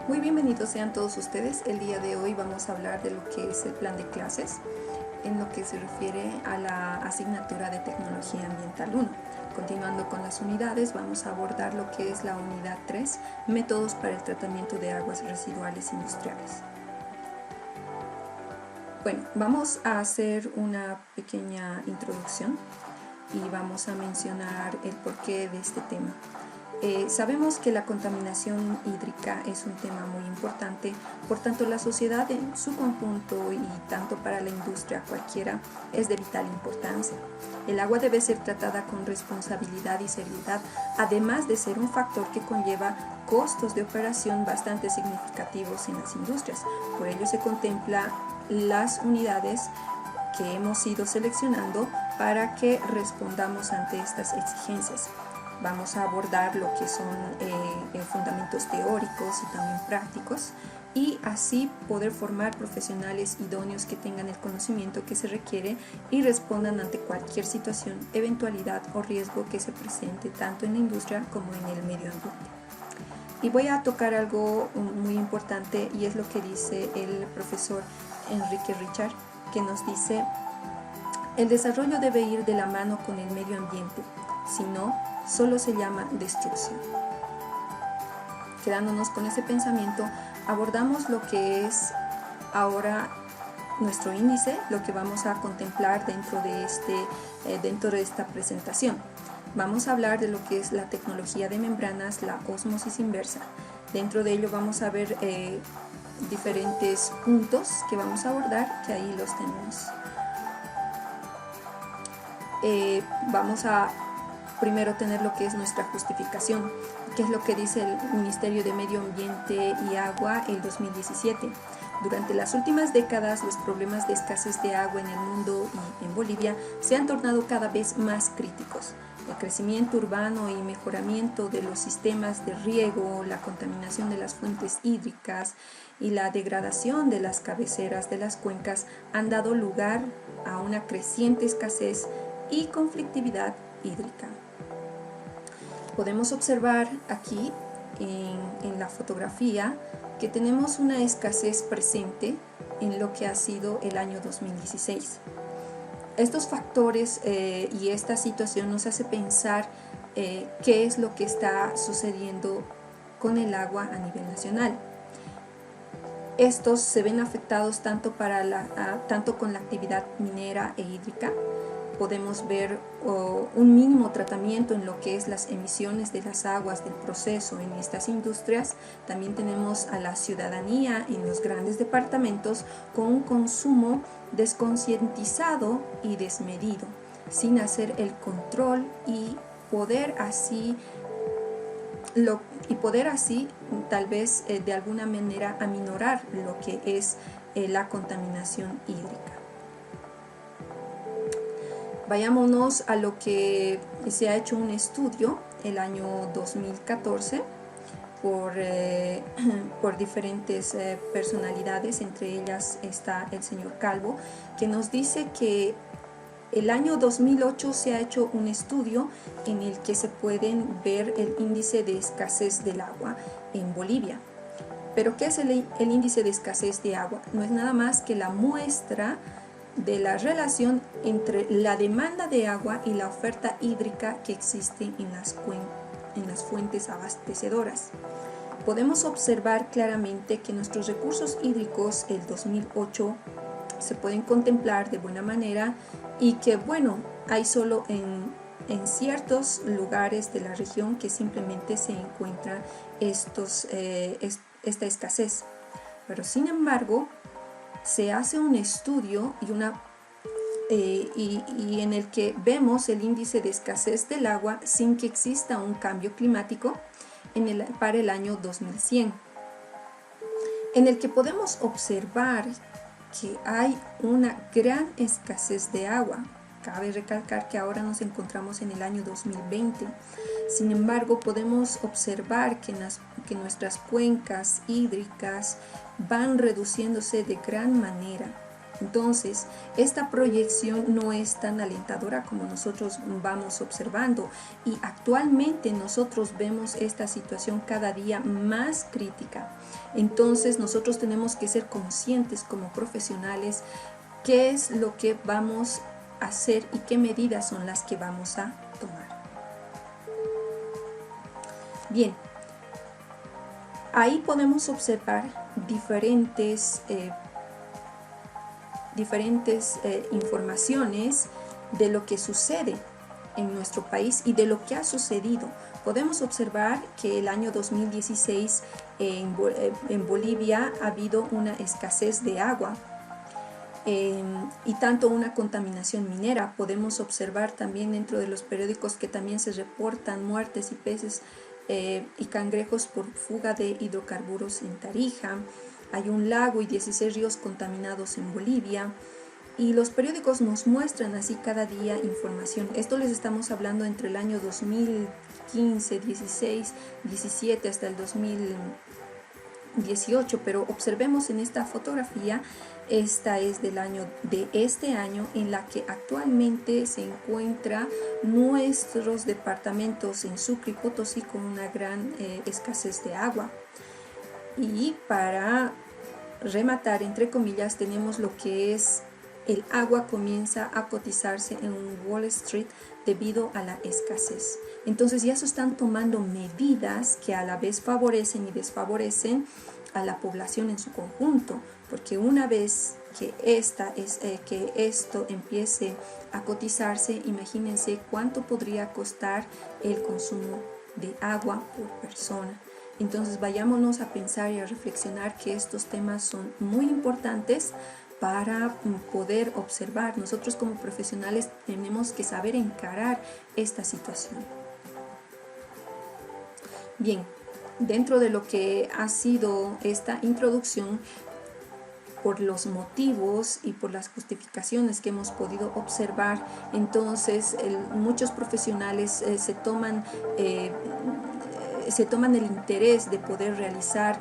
Muy bienvenidos sean todos ustedes. El día de hoy vamos a hablar de lo que es el plan de clases en lo que se refiere a la asignatura de Tecnología Ambiental 1. Continuando con las unidades, vamos a abordar lo que es la unidad 3, métodos para el tratamiento de aguas residuales industriales. Bueno, vamos a hacer una pequeña introducción y vamos a mencionar el porqué de este tema. Sabemos que la contaminación hídrica es un tema muy importante, por tanto la sociedad en su conjunto y tanto para la industria cualquiera es de vital importancia. El agua debe ser tratada con responsabilidad y seriedad, además de ser un factor que conlleva costos de operación bastante significativos en las industrias. Por ello se contempla las unidades que hemos ido seleccionando para que respondamos ante estas exigencias. Vamos a abordar lo que son fundamentos teóricos y también prácticos y así poder formar profesionales idóneos que tengan el conocimiento que se requiere y respondan ante cualquier situación, eventualidad o riesgo que se presente tanto en la industria como en el medio ambiente. Y voy a tocar algo muy importante y es lo que dice el profesor Enrique Richard, que nos dice: el desarrollo debe ir de la mano con el medio ambiente, si no, solo se llama destrucción. Quedándonos con ese pensamiento, abordamos lo que es ahora nuestro índice, lo que vamos a contemplar dentro de esta presentación. Vamos a hablar de lo que es la tecnología de membranas, la ósmosis inversa. Dentro de ello vamos a ver diferentes puntos que vamos a abordar, que ahí los tenemos. Vamos a primero tener lo que es nuestra justificación, que es lo que dice el Ministerio de Medio Ambiente y Agua el 2017. Durante las últimas décadas, los problemas de escasez de agua en el mundo y en Bolivia se han tornado cada vez más críticos. El crecimiento urbano y mejoramiento de los sistemas de riego, la contaminación de las fuentes hídricas y la degradación de las cabeceras de las cuencas han dado lugar a una creciente escasez y conflictividad hídrica. Podemos observar aquí en la fotografía que tenemos una escasez presente en lo que ha sido el año 2016. Estos factores y esta situación nos hace pensar qué es lo que está sucediendo con el agua a nivel nacional. Estos se ven afectados tanto con la actividad minera e hídrica. Podemos ver un mínimo tratamiento en lo que es las emisiones de las aguas del proceso en estas industrias. También tenemos a la ciudadanía en los grandes departamentos con un consumo desconcientizado y desmedido, sin hacer el control y poder así tal vez de alguna manera aminorar lo que es la contaminación hídrica. Vayámonos a lo que se ha hecho un estudio el año 2014 por diferentes personalidades, entre ellas está el señor Calvo, que nos dice que el año 2008 se ha hecho un estudio en el que se pueden ver el índice de escasez del agua en Bolivia. ¿Pero qué es el índice de escasez de agua? No es nada más que la muestra de la relación entre la demanda de agua y la oferta hídrica que existe en las fuentes abastecedoras. Podemos observar claramente que nuestros recursos hídricos el 2008 se pueden contemplar de buena manera y que hay solo en ciertos lugares de la región que simplemente se encuentra esta escasez. Pero sin embargo, se hace un estudio y en el que vemos el índice de escasez del agua sin que exista un cambio climático para el año 2100, en el que podemos observar que hay una gran escasez de agua. Cabe recalcar que ahora nos encontramos en el año 2020. Sin embargo, podemos observar que nuestras cuencas hídricas van reduciéndose de gran manera. Entonces, esta proyección no es tan alentadora como nosotros vamos observando, y actualmente nosotros vemos esta situación cada día más crítica. Entonces, nosotros tenemos que ser conscientes como profesionales qué es lo que vamos a hacer y qué medidas son las que vamos a tomar. Bien, ahí podemos observar diferentes informaciones de lo que sucede en nuestro país y de lo que ha sucedido. Podemos observar que el año 2016 en Bolivia ha habido una escasez de agua y tanto una contaminación minera. Podemos observar también dentro de los periódicos que también se reportan muertes y peces y cangrejos por fuga de hidrocarburos en Tarija. Hay un lago y 16 ríos contaminados en Bolivia, y los periódicos nos muestran así cada día información. Esto les estamos hablando entre el año 2015, 16, 17 hasta el 2018, pero observemos en esta fotografía, esta es de este año, en la que actualmente se encuentra nuestros departamentos en Sucre y Potosí con una gran escasez de agua. Y para rematar, entre comillas, tenemos lo que es el agua comienza a cotizarse en Wall Street debido a la escasez. Entonces ya se están tomando medidas que a la vez favorecen y desfavorecen a la población en su conjunto, porque una vez que esto empiece a cotizarse, imagínense cuánto podría costar el consumo de agua por persona. Entonces vayámonos a pensar y a reflexionar que estos temas son muy importantes para poder observar. Nosotros como profesionales tenemos que saber encarar esta situación. Bien, dentro de lo que ha sido esta introducción, por los motivos y por las justificaciones que hemos podido observar, entonces muchos profesionales se toman el interés de poder realizar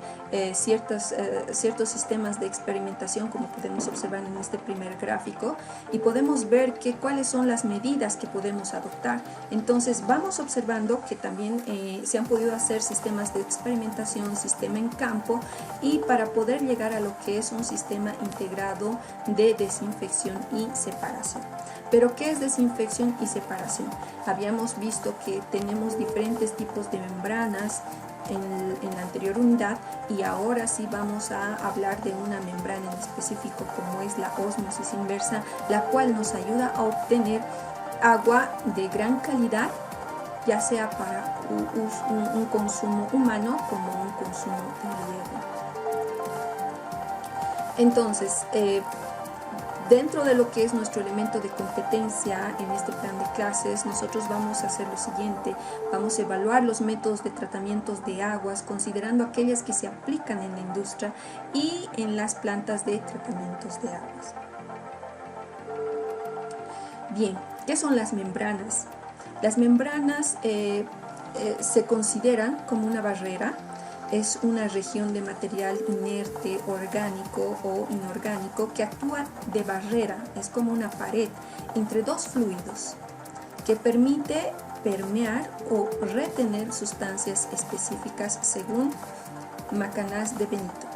ciertos sistemas de experimentación, como podemos observar en este primer gráfico, y podemos ver cuáles son las medidas que podemos adoptar. Entonces vamos observando que también se han podido hacer sistemas de experimentación, sistema en campo, y para poder llegar a lo que es un sistema integrado de desinfección y separación. Pero ¿qué es desinfección y separación? Habíamos visto que tenemos diferentes tipos de membranas en la anterior unidad, y ahora sí vamos a hablar de una membrana en específico, como es la ósmosis inversa, la cual nos ayuda a obtener agua de gran calidad, ya sea para un consumo humano como un consumo de riego. Entonces, dentro de lo que es nuestro elemento de competencia en este plan de clases, nosotros vamos a hacer lo siguiente: vamos a evaluar los métodos de tratamientos de aguas, considerando aquellas que se aplican en la industria y en las plantas de tratamientos de aguas. Bien, ¿qué son las membranas? Las membranas se consideran como una barrera. Es una región de material inerte, orgánico o inorgánico, que actúa de barrera, es como una pared entre dos fluidos, que permite permear o retener sustancias específicas, según Macanaz de Benito.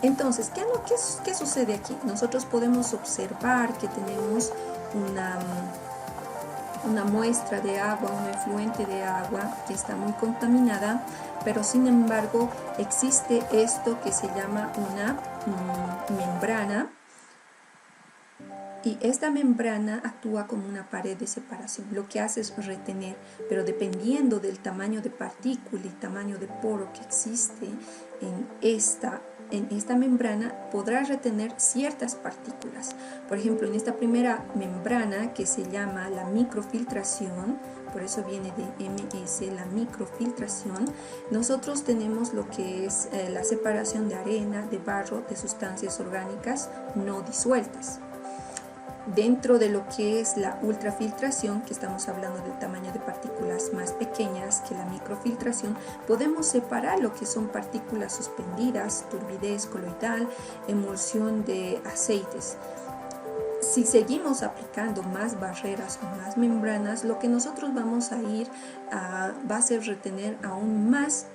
Entonces, ¿qué sucede aquí? Nosotros podemos observar que tenemos una muestra de agua, un efluente de agua que está muy contaminada, pero sin embargo existe esto que se llama una membrana, y esta membrana actúa como una pared de separación. Lo que hace es retener, pero dependiendo del tamaño de partícula y tamaño de poro que existe en esta membrana, podrá retener ciertas partículas. Por ejemplo, en esta primera membrana, que se llama la microfiltración, por eso viene de MS, la microfiltración, nosotros tenemos lo que es la separación de arena, de barro, de sustancias orgánicas no disueltas. Dentro de lo que es la ultrafiltración, que estamos hablando del tamaño de partículas más pequeñas que la microfiltración, podemos separar lo que son partículas suspendidas, turbidez coloidal, emulsión de aceites. si seguimos aplicando más barreras o más membranas, lo que nosotros vamos a ir va a ser retener aún más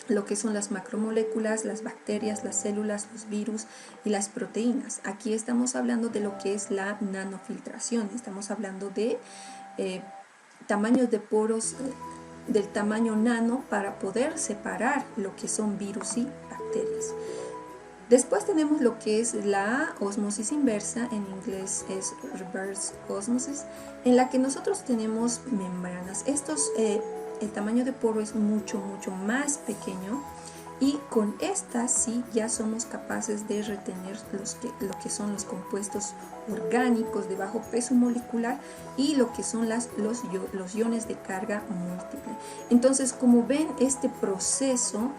lo que son las macromoléculas, las bacterias, las células, los virus y las proteínas. Aquí estamos hablando de lo que es la nanofiltración, estamos hablando de tamaños de poros del tamaño nano para poder separar lo que son virus y bacterias. Después tenemos lo que es la ósmosis inversa, en inglés es reverse osmosis, en la que nosotros tenemos membranas. El tamaño de poro es mucho más pequeño, y con estas sí ya somos capaces de retener lo que son los compuestos orgánicos de bajo peso molecular y lo que son los iones de carga múltiple. Entonces, como ven, este proceso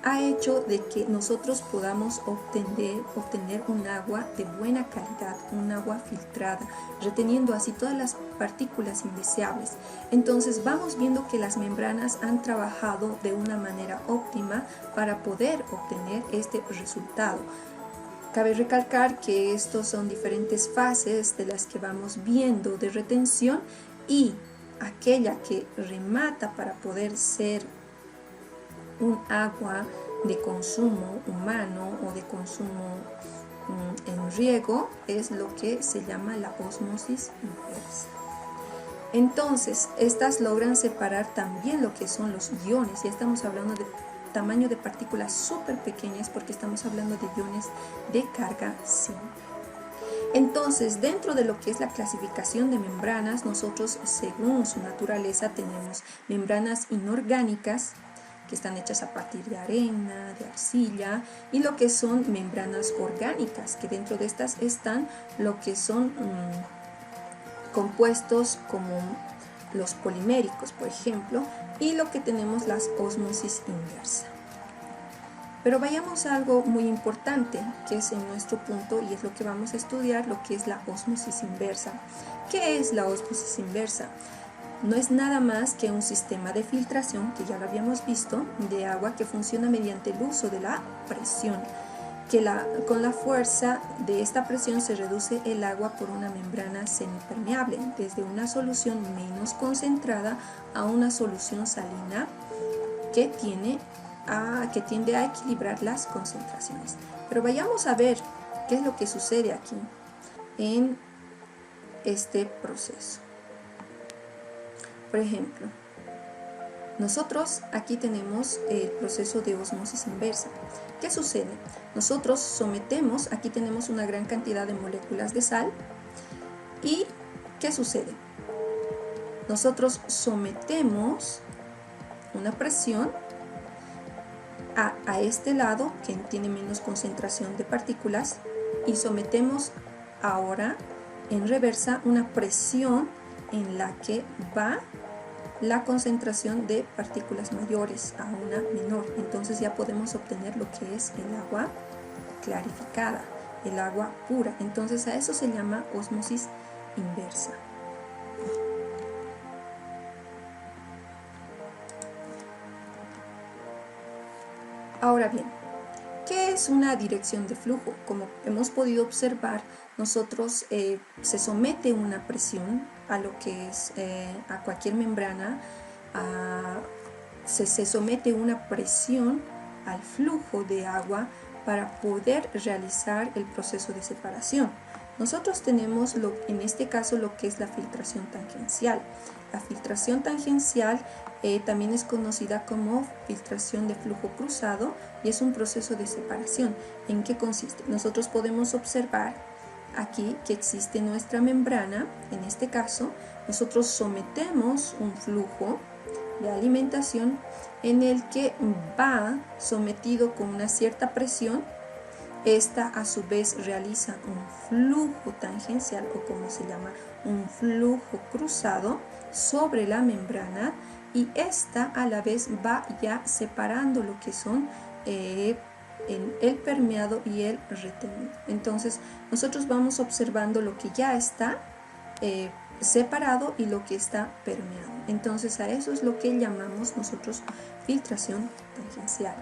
ha hecho de que nosotros podamos obtener un agua de buena calidad, un agua filtrada, reteniendo así todas las partículas indeseables. Entonces vamos viendo que las membranas han trabajado de una manera óptima para poder obtener este resultado. Cabe recalcar que estos son diferentes fases de las que vamos viendo de retención, y aquella que remata para poder ser un agua de consumo humano o de consumo en riego es lo que se llama la ósmosis inversa. Entonces, estas logran separar también lo que son los iones. Ya estamos hablando de tamaño de partículas súper pequeñas, porque estamos hablando de iones de carga simple. Entonces, dentro de lo que es la clasificación de membranas, nosotros, según su naturaleza, tenemos membranas inorgánicas, que están hechas a partir de arena, de arcilla, y lo que son membranas orgánicas, que dentro de estas están lo que son compuestos como los poliméricos, por ejemplo, y lo que tenemos las ósmosis inversa. Pero vayamos a algo muy importante, que es en nuestro punto, y es lo que vamos a estudiar, lo que es la ósmosis inversa. ¿Qué es la ósmosis inversa? No es nada más que un sistema de filtración, que ya lo habíamos visto, de agua que funciona mediante el uso de la presión, con la fuerza de esta presión se reduce el agua por una membrana semipermeable, desde una solución menos concentrada a una solución salina que tiende a equilibrar las concentraciones. Pero vayamos a ver qué es lo que sucede aquí en este proceso. Por ejemplo, nosotros aquí tenemos el proceso de ósmosis inversa. ¿Qué sucede? Nosotros sometemos, aquí tenemos una gran cantidad de moléculas de sal, y ¿qué sucede? Nosotros sometemos una presión a este lado, que tiene menos concentración de partículas, y sometemos ahora en reversa una presión en la que va la concentración de partículas mayores a una menor. Entonces ya podemos obtener lo que es el agua clarificada, el agua pura. Entonces a eso se llama ósmosis inversa. Ahora bien, ¿qué es una dirección de flujo? Como hemos podido observar, nosotros se somete una presión a lo que es a cualquier membrana, se somete una presión al flujo de agua para poder realizar el proceso de separación. Nosotros tenemos en este caso lo que es la filtración tangencial. La filtración tangencial también es conocida como filtración de flujo cruzado, y es un proceso de separación. ¿En qué consiste? Nosotros podemos observar aquí que existe nuestra membrana. En este caso, nosotros sometemos un flujo de alimentación en el que va sometido con una cierta presión. Esta a su vez realiza un flujo tangencial, o como se llama, un flujo cruzado sobre la membrana, y esta a la vez va ya separando lo que son el permeado y el retenido. Entonces nosotros vamos observando lo que ya está separado y lo que está permeado. Entonces a eso es lo que llamamos nosotros filtración tangencial.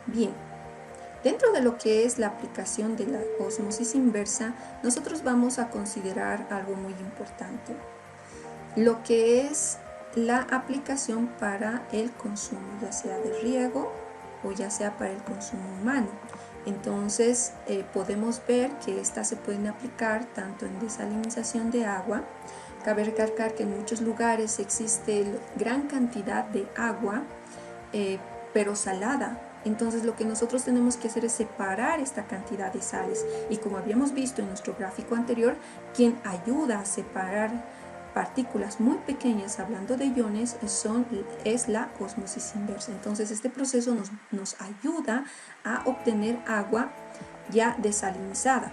Bien, Dentro de lo que es la aplicación de la ósmosis inversa, nosotros vamos a considerar algo muy importante, lo que es la aplicación para el consumo, ya sea de riego o ya sea para el consumo humano. Entonces podemos ver que estas se pueden aplicar tanto en desalinización de agua. Cabe recalcar que en muchos lugares existe gran cantidad de agua, pero salada. Entonces lo que nosotros tenemos que hacer es separar esta cantidad de sales. Y como habíamos visto en nuestro gráfico anterior, quien ayuda a separar partículas muy pequeñas, hablando de iones, es la ósmosis inversa. Entonces este proceso nos ayuda a obtener agua ya desalinizada.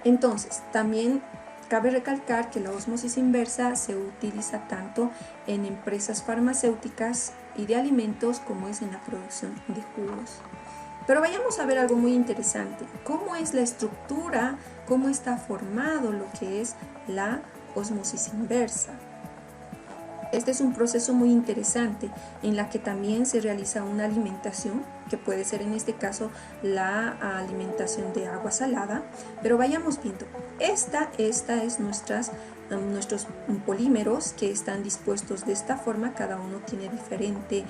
Entonces también cabe recalcar que la ósmosis inversa se utiliza tanto en empresas farmacéuticas y de alimentos como es en la producción de jugos. Pero vayamos a ver algo muy interesante, cómo es la estructura, cómo está formado lo que es la ósmosis inversa. Este es un proceso muy interesante en la que también se realiza una alimentación, que puede ser en este caso la alimentación de agua salada, pero vayamos viendo. Esta es nuestros polímeros que están dispuestos de esta forma, cada uno tiene diferente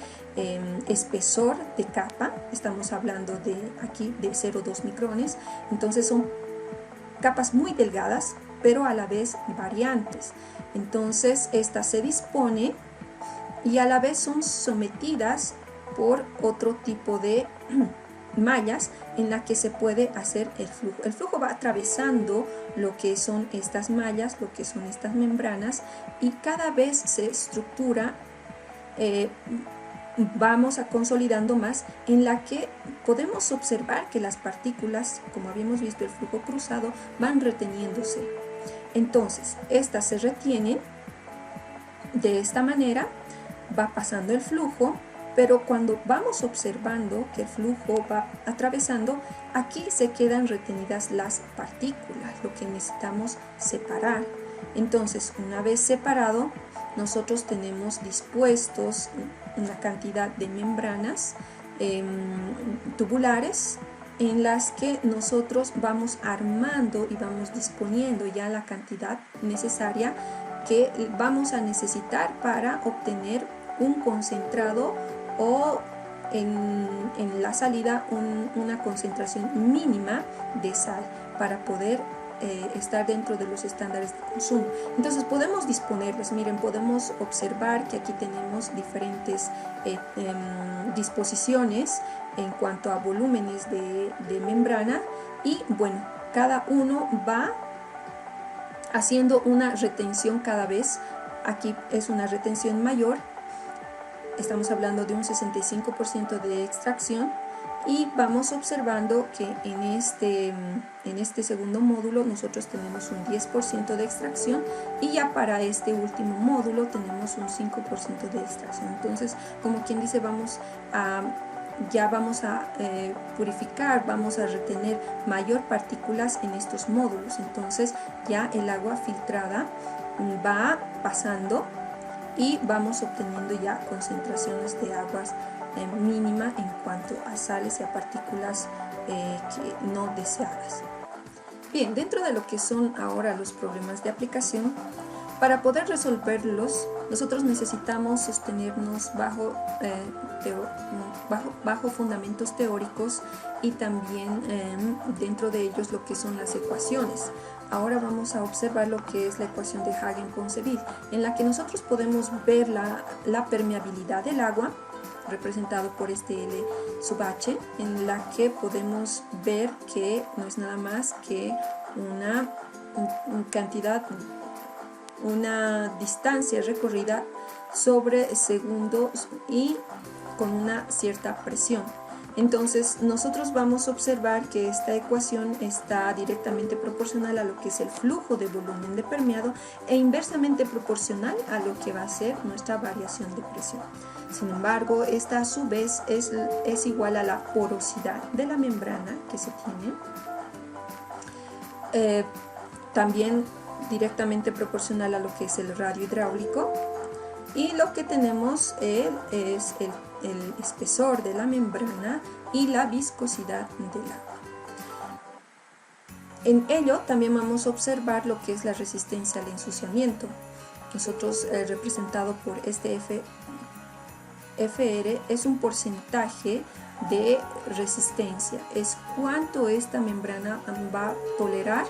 espesor de capa, estamos hablando de aquí de 0,2 micrones, entonces son capas muy delgadas, pero a la vez variantes. Entonces estas se dispone y a la vez son sometidas por otro tipo de mallas en la que se puede hacer el flujo. El flujo va atravesando lo que son estas mallas, lo que son estas membranas, y cada vez se estructura, vamos a consolidando más, en la que podemos observar que las partículas, como habíamos visto el flujo cruzado, van reteniéndose. Entonces estas se retienen de esta manera, va pasando el flujo, pero cuando vamos observando que el flujo va atravesando, aquí se quedan retenidas las partículas, lo que necesitamos separar. Entonces, una vez separado, nosotros tenemos dispuestos una cantidad de membranas tubulares en las que nosotros vamos armando y vamos disponiendo ya la cantidad necesaria que vamos a necesitar para obtener un concentrado o en la salida una concentración mínima de sal para poder estar dentro de los estándares de consumo. Entonces podemos disponerlos, miren, podemos observar que aquí tenemos diferentes disposiciones en cuanto a volúmenes de membrana, y bueno, cada uno va haciendo una retención cada vez. Aquí es una retención mayor, estamos hablando de un 65% de extracción, y vamos observando que en este segundo módulo nosotros tenemos un 10% de extracción, y ya para este último módulo tenemos un 5% de extracción. Entonces, como quien dice, vamos a purificar, vamos a retener mayor partículas en estos módulos. Entonces ya el agua filtrada va pasando y vamos obteniendo ya concentraciones de aguas mínima en cuanto a sales y a partículas que no deseadas. Bien, dentro de lo que son ahora los problemas de aplicación, para poder resolverlos, nosotros necesitamos sostenernos bajo fundamentos teóricos, y también dentro de ellos lo que son las ecuaciones. Ahora vamos a observar lo que es la ecuación de Hagen-Ponsonville, en la que nosotros podemos ver la permeabilidad del agua, representado por este L sub H, en la que podemos ver que no es nada más que una distancia recorrida sobre segundos y con una cierta presión. Entonces nosotros vamos a observar que esta ecuación está directamente proporcional a lo que es el flujo de volumen de permeado e inversamente proporcional a lo que va a ser nuestra variación de presión. Sin embargo, esta a su vez es igual a la porosidad de la membrana que se tiene, también directamente proporcional a lo que es el radio hidráulico, Y lo que tenemos es el espesor de la membrana y la viscosidad del agua. En ello también vamos a observar lo que es la resistencia al ensuciamiento. Nosotros, representado por este FR, es un porcentaje de resistencia, es cuánto esta membrana va a tolerar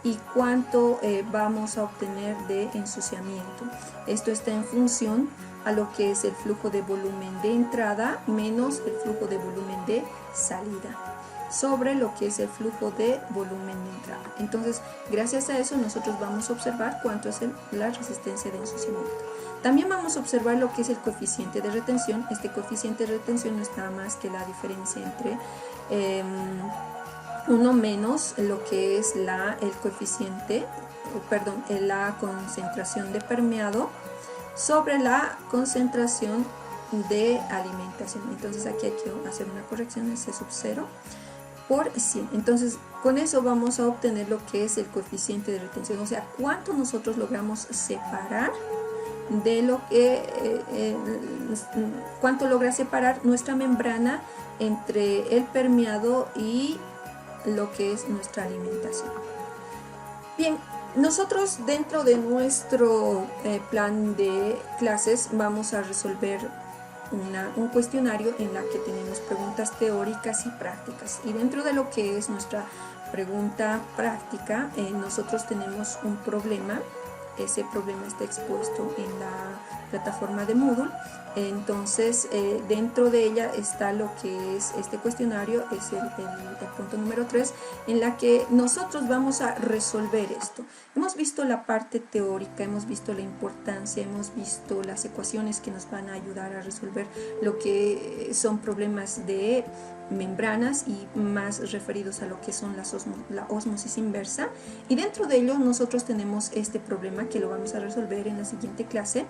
y cuánto vamos a obtener de ensuciamiento. Esto está en función a lo que es el flujo de volumen de entrada menos el flujo de volumen de salida sobre lo que es el flujo de volumen de entrada. Entonces, gracias a eso nosotros vamos a observar cuánto es la resistencia de ensuciamiento. También vamos a observar lo que es el coeficiente de retención. Este coeficiente de retención no es nada más que la diferencia entre 1 menos lo que es el coeficiente, perdón, la concentración de permeado sobre la concentración de alimentación. Entonces aquí hay que hacer una corrección, es C sub 0 por 100. Entonces con eso vamos a obtener lo que es el coeficiente de retención, o sea, cuánto nosotros logramos separar de lo que cuánto logra separar nuestra membrana entre el permeado y lo que es nuestra alimentación. Bien, nosotros dentro de nuestro plan de clases vamos a resolver un cuestionario en la que tenemos preguntas teóricas y prácticas, y dentro de lo que es nuestra pregunta práctica nosotros tenemos un problema. Ese problema está expuesto en la plataforma de Moodle. Entonces dentro de ella está lo que es este cuestionario, es el punto número 3, en la que nosotros vamos a resolver esto. Hemos visto la parte teórica, hemos visto la importancia, hemos visto las ecuaciones que nos van a ayudar a resolver lo que son problemas de membranas y más referidos a lo que son la ósmosis inversa, y dentro de ello nosotros tenemos este problema que lo vamos a resolver en la siguiente clase,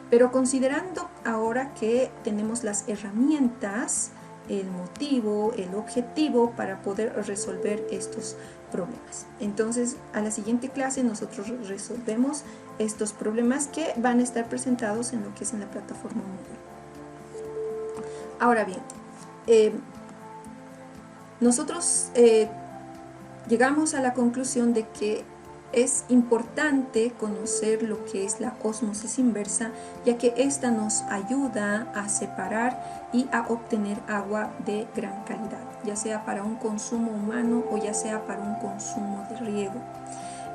pero considerando ahora que tenemos las herramientas, el motivo, el objetivo para poder resolver estos problemas. Entonces a la siguiente clase nosotros resolvemos estos problemas que van a estar presentados en lo que es en la plataforma Moodle. Ahora bien, nosotros llegamos a la conclusión de que es importante conocer lo que es la ósmosis inversa, ya que esta nos ayuda a separar y a obtener agua de gran calidad, ya sea para un consumo humano o ya sea para un consumo de riego.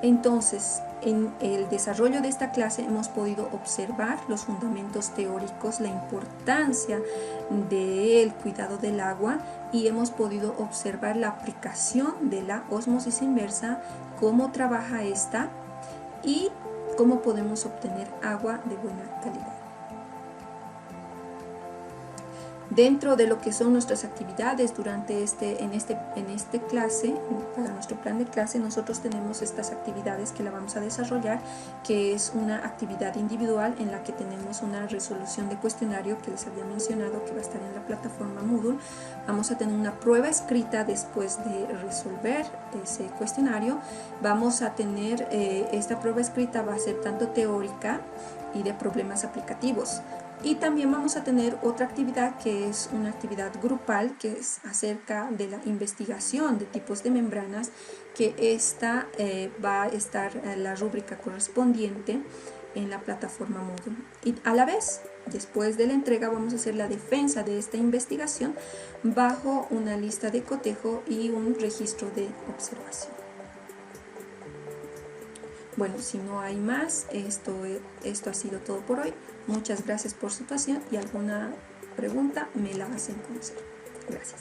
Entonces, en el desarrollo de esta clase hemos podido observar los fundamentos teóricos, la importancia del cuidado del agua, y hemos podido observar la aplicación de la ósmosis inversa, cómo trabaja esta y cómo podemos obtener agua de buena calidad. Dentro de lo que son nuestras actividades durante en este clase, para nuestro plan de clase, nosotros tenemos estas actividades que la vamos a desarrollar, que es una actividad individual en la que tenemos una resolución de cuestionario que les había mencionado, que va a estar en la plataforma Moodle. Vamos a tener una prueba escrita después de resolver ese cuestionario. Vamos a tener, esta prueba escrita va a ser tanto teórica y de problemas aplicativos. Y también vamos a tener otra actividad que es una actividad grupal, que es acerca de la investigación de tipos de membranas, que esta va a estar la rúbrica correspondiente en la plataforma Moodle. Y a la vez, después de la entrega, vamos a hacer la defensa de esta investigación bajo una lista de cotejo y un registro de observación. Bueno, si no hay más, esto ha sido todo por hoy. Muchas gracias por su atención, y alguna pregunta me la hacen conocer. Gracias.